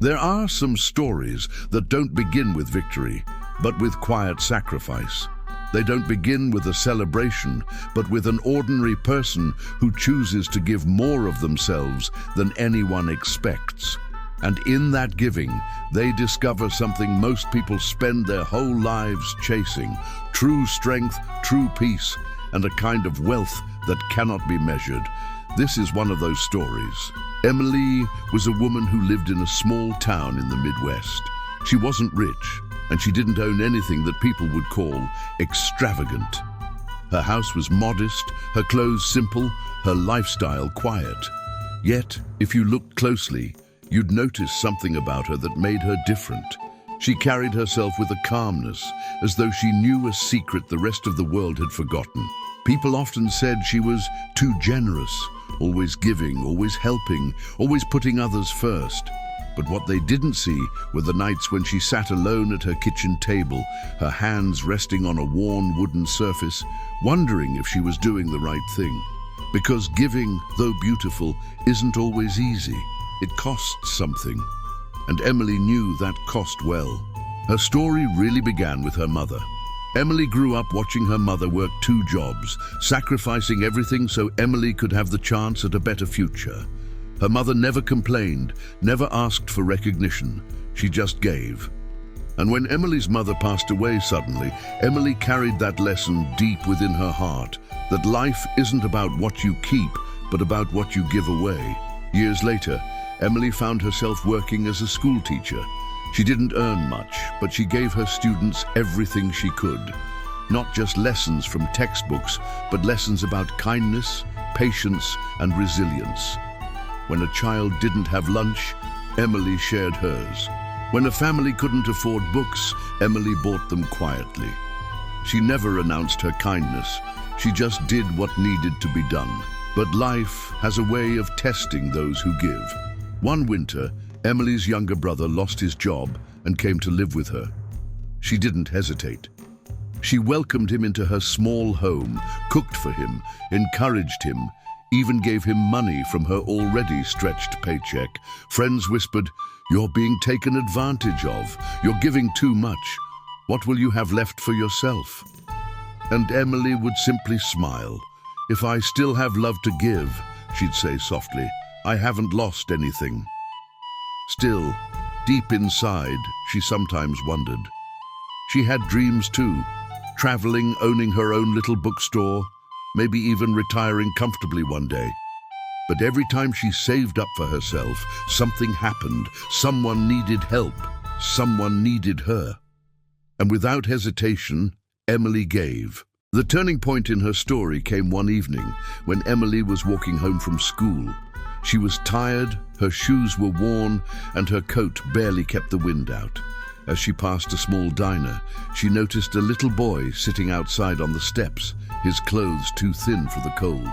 There are some stories that don't begin with victory, but with quiet sacrifice. They don't begin with a celebration, but with an ordinary person who chooses to give more of themselves than anyone expects. And in that giving, they discover something most people spend their whole lives chasing: true strength, true peace, and a kind of wealth that cannot be measured. This is one of those stories. Emily was a woman who lived in a small town in the Midwest. She wasn't rich, and she didn't own anything that people would call extravagant. Her house was modest, her clothes simple, her lifestyle quiet. Yet, if you looked closely, you'd notice something about her that made her different. She carried herself with a calmness, as though she knew a secret the rest of the world had forgotten. People often said she was too generous, always giving, always helping, always putting others first. But what they didn't see were the nights when she sat alone at her kitchen table, her hands resting on a worn wooden surface, wondering if she was doing the right thing. Because giving, though beautiful, isn't always easy. It costs something. And Emily knew that cost well. Her story really began with her mother. Emily grew up watching her mother work 2 jobs, sacrificing everything so Emily could have the chance at a better future. Her mother never complained, never asked for recognition. She just gave. And when Emily's mother passed away suddenly, Emily carried that lesson deep within her heart, that life isn't about what you keep, but about what you give away. Years later, Emily found herself working as a school teacher. She didn't earn much, but she gave her students everything she could. Not just lessons from textbooks, but lessons about kindness, patience, and resilience. When a child didn't have lunch, Emily shared hers. When a family couldn't afford books, Emily bought them quietly. She never announced her kindness. She just did what needed to be done. But life has a way of testing those who give. One winter, Emily's younger brother lost his job and came to live with her. She didn't hesitate. She welcomed him into her small home, cooked for him, encouraged him, even gave him money from her already stretched paycheck. Friends whispered, "You're being taken advantage of. You're giving too much. What will you have left for yourself?" And Emily would simply smile. "If I still have love to give," she'd say softly, "I haven't lost anything." Still, deep inside, she sometimes wondered. She had dreams too, traveling, owning her own little bookstore, maybe even retiring comfortably one day. But every time she saved up for herself, something happened. Someone needed help. Someone needed her. And without hesitation, Emily gave. The turning point in her story came one evening when Emily was walking home from school. She was tired, her shoes were worn, and her coat barely kept the wind out. As she passed a small diner, she noticed a little boy sitting outside on the steps, his clothes too thin for the cold.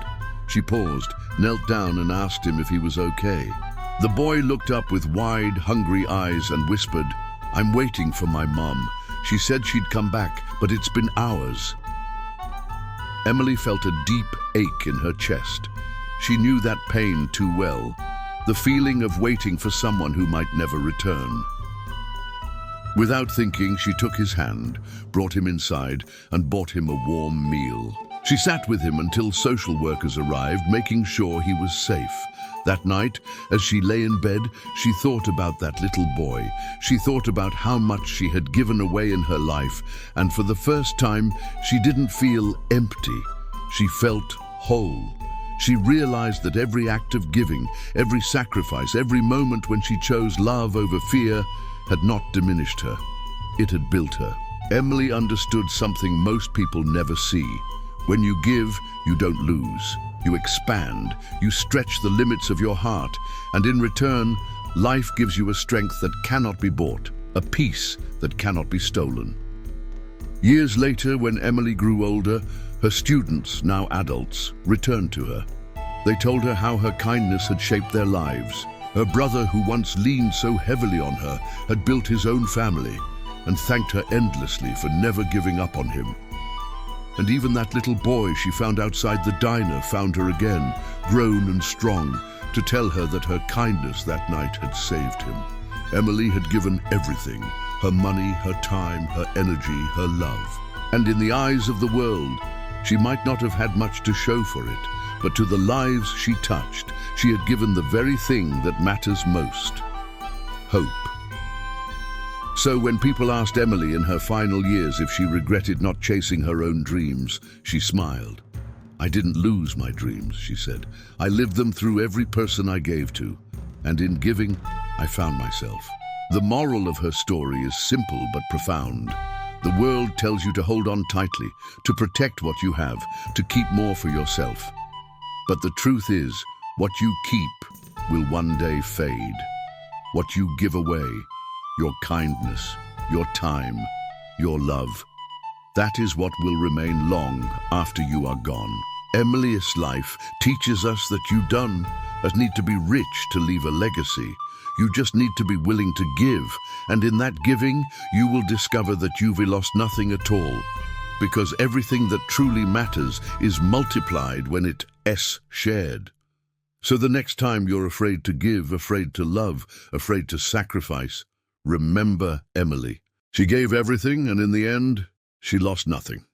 She paused, knelt down, and asked him if he was okay. The boy looked up with wide, hungry eyes and whispered, "I'm waiting for my mom. She said she'd come back, but it's been hours." Emily felt a deep ache in her chest. She knew that pain too well, the feeling of waiting for someone who might never return. Without thinking, she took his hand, brought him inside, and bought him a warm meal. She sat with him until social workers arrived, making sure he was safe. That night, as she lay in bed, she thought about that little boy. She thought about how much she had given away in her life, and for the first time, she didn't feel empty. She felt whole. She realized that every act of giving, every sacrifice, every moment when she chose love over fear had not diminished her. It had built her. Emily understood something most people never see. When you give, you don't lose. You expand, you stretch the limits of your heart, and in return, life gives you a strength that cannot be bought, a peace that cannot be stolen. Years later, when Emily grew older, her students, now adults, returned to her. They told her how her kindness had shaped their lives. Her brother, who once leaned so heavily on her, had built his own family and thanked her endlessly for never giving up on him. And even that little boy she found outside the diner found her again, grown and strong, to tell her that her kindness that night had saved him. Emily had given everything, her money, her time, her energy, her love. And in the eyes of the world, she might not have had much to show for it, but to the lives she touched, she had given the very thing that matters most: hope. So when people asked Emily in her final years if she regretted not chasing her own dreams, she smiled. "I didn't lose my dreams," she said. "I lived them through every person I gave to, and in giving, I found myself." The moral of her story is simple but profound. The world tells you to hold on tightly, to protect what you have, to keep more for yourself. But the truth is, what you keep will one day fade. What you give away, your kindness, your time, your love, that is what will remain long after you are gone. Emily's life teaches us that you don't need to be rich to leave a legacy. You just need to be willing to give, and in that giving, you will discover that you've lost nothing at all, because everything that truly matters is multiplied when it's shared. So the next time you're afraid to give, afraid to love, afraid to sacrifice, remember Emily. She gave everything, and in the end, she lost nothing.